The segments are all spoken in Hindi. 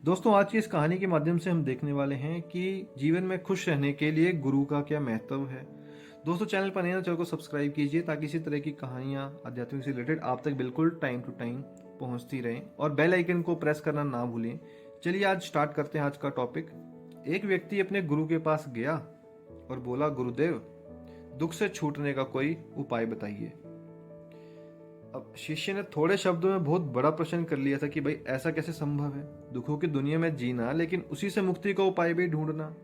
दोस्तों, आज की इस कहानी के माध्यम से हम देखने वाले हैं कि जीवन में खुश रहने के लिए गुरु का क्या महत्व है। दोस्तों, चैनल पर नए हैं तो चैनल को सब्सक्राइब कीजिए ताकि इसी तरह की कहानियां आध्यात्मिक से रिलेटेड आप तक बिल्कुल टाइम टू टाइम पहुंचती रहें और बेल आइकन को प्रेस करना ना भूलें। चलिए आज स्टार्ट करते हैं आज का टॉपिक। एक व्यक्ति अपने गुरु के पास गया और बोला, गुरुदेव, दुख से छूटने का कोई उपाय बताइए। अब शिष्य ने थोड़े शब्दों में बहुत बड़ा प्रश्न कर लिया था कि भाई ऐसा कैसे संभव है, दुखों की दुनिया में जीना लेकिन उसी से मुक्ति का उपाय भी ढूंढना।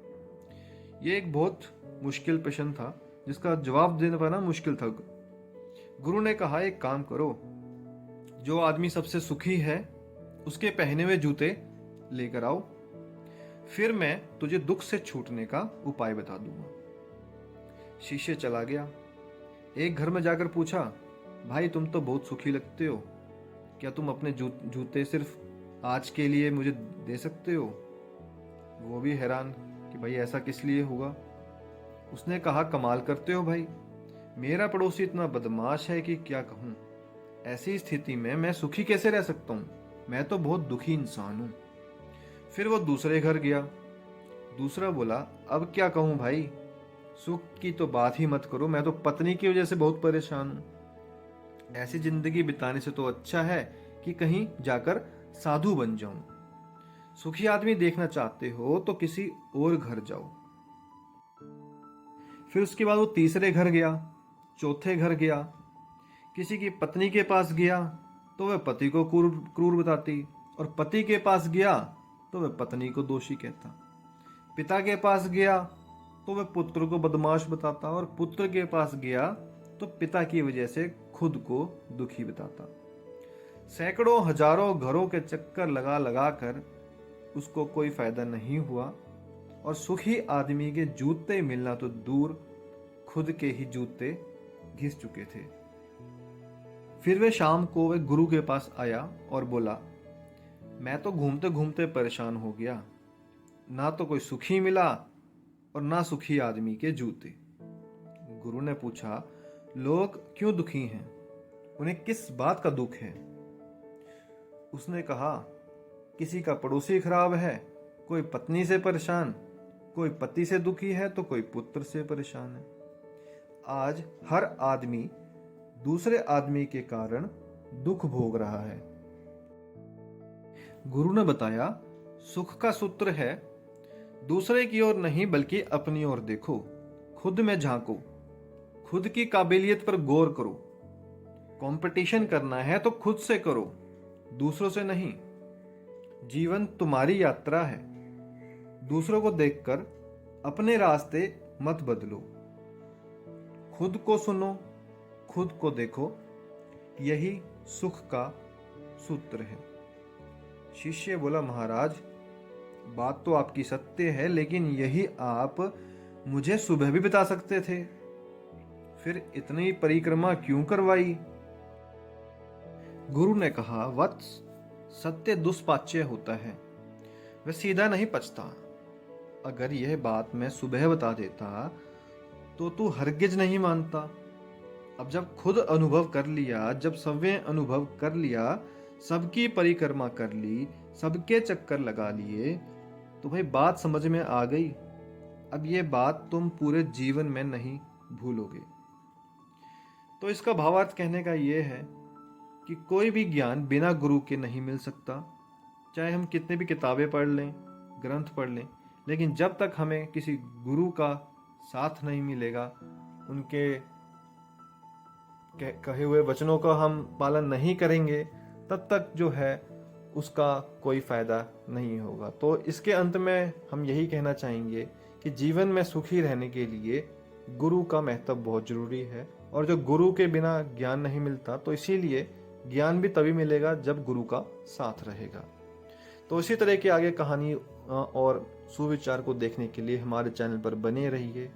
ये एक बहुत मुश्किल प्रश्न था जिसका जवाब देना पाना मुश्किल था। गुरु ने कहा, एक काम करो, जो आदमी सबसे सुखी है उसके पहने हुए जूते लेकर आओ, फिर मैं तुझे दुख से छूटने का उपाय बता दूंगा। शिष्य चला गया। एक घर में जाकर पूछा, भाई तुम तो बहुत सुखी लगते हो, क्या तुम अपने जूते सिर्फ आज के लिए मुझे दे सकते हो? वो भी हैरान कि भाई ऐसा किस लिए होगा। उसने कहा, कमाल करते हो भाई, मेरा पड़ोसी इतना बदमाश है कि क्या कहूं। ऐसी स्थिति में मैं सुखी कैसे रह सकता हूं? मैं तो बहुत दुखी इंसान हूं। फिर वो दूसरे घर गया। दूसरा बोला, अब क्या कहूं भाई, सुख की तो बात ही मत करो, मैं तो पत्नी की वजह से बहुत परेशान हूं। ऐसी जिंदगी बिताने से तो अच्छा है कि कहीं जाकर साधु बन जाऊं। सुखी आदमी देखना चाहते हो तो किसी और घर जाओ। फिर उसके बाद वो तीसरे घर गया, चौथे घर गया, किसी की पत्नी के पास गया तो वह पति को क्रूर क्रूर बताती, और पति के पास गया तो वह पत्नी को दोषी कहता। पिता के पास गया तो वह पुत्र को बदमाश बताता, और पुत्र के पास गया तो पिता की वजह से खुद को दुखी बताता। सैकड़ों हजारों घरों के चक्कर लगा लगा कर उसको कोई फायदा नहीं हुआ, और सुखी आदमी के जूते मिलना तो दूर, खुद के ही जूते घिस चुके थे। फिर वे शाम को वह गुरु के पास आया और बोला, मैं तो घूमते घूमते परेशान हो गया, ना तो कोई सुखी मिला और ना सुखी आदमी के जूते। गुरु ने पूछा, लोग क्यों दुखी हैं, उन्हें किस बात का दुख है? उसने कहा, किसी का पड़ोसी खराब है, कोई पत्नी से परेशान, कोई पति से दुखी है तो कोई पुत्र से परेशान है। आज हर आदमी दूसरे आदमी के कारण दुख भोग रहा है। गुरु ने बताया, सुख का सूत्र है, दूसरे की ओर नहीं बल्कि अपनी ओर देखो, खुद में झांको, खुद की काबिलियत पर गौर करो। कंपटीशन करना है तो खुद से करो, दूसरों से नहीं। जीवन तुम्हारी यात्रा है, दूसरों को देखकर अपने रास्ते मत बदलो। खुद को सुनो, खुद को देखो, यही सुख का सूत्र है। शिष्य बोला, महाराज, बात तो आपकी सत्य है, लेकिन यही आप मुझे सुबह भी बता सकते थे, फिर इतनी परिक्रमा क्यों करवाई? गुरु ने कहा, वत्स, सत्य दुष्पाच्य होता है, वह सीधा नहीं पचता। अगर यह बात मैं सुबह बता देता तो तू हरगिज नहीं मानता। अब जब खुद अनुभव कर लिया, जब सव्य अनुभव कर लिया, सबकी परिक्रमा कर ली, सबके चक्कर लगा लिए, तो भाई बात समझ में आ गई। अब ये बात तुम पूरे जीवन में नहीं भूलोगे। तो इसका भावार्थ कहने का ये है कि कोई भी ज्ञान बिना गुरु के नहीं मिल सकता। चाहे हम कितने भी किताबें पढ़ लें, ग्रंथ पढ़ लें, लेकिन जब तक हमें किसी गुरु का साथ नहीं मिलेगा, उनके कहे हुए वचनों का हम पालन नहीं करेंगे, तब तक जो है उसका कोई फायदा नहीं होगा। तो इसके अंत में हम यही कहना चाहेंगे कि जीवन में सुखी रहने के लिए गुरु का महत्व बहुत जरूरी है, और जो गुरु के बिना ज्ञान नहीं मिलता, तो इसीलिए ज्ञान भी तभी मिलेगा जब गुरु का साथ रहेगा। तो इसी तरह की आगे कहानी और सुविचार को देखने के लिए हमारे चैनल पर बने रहिए।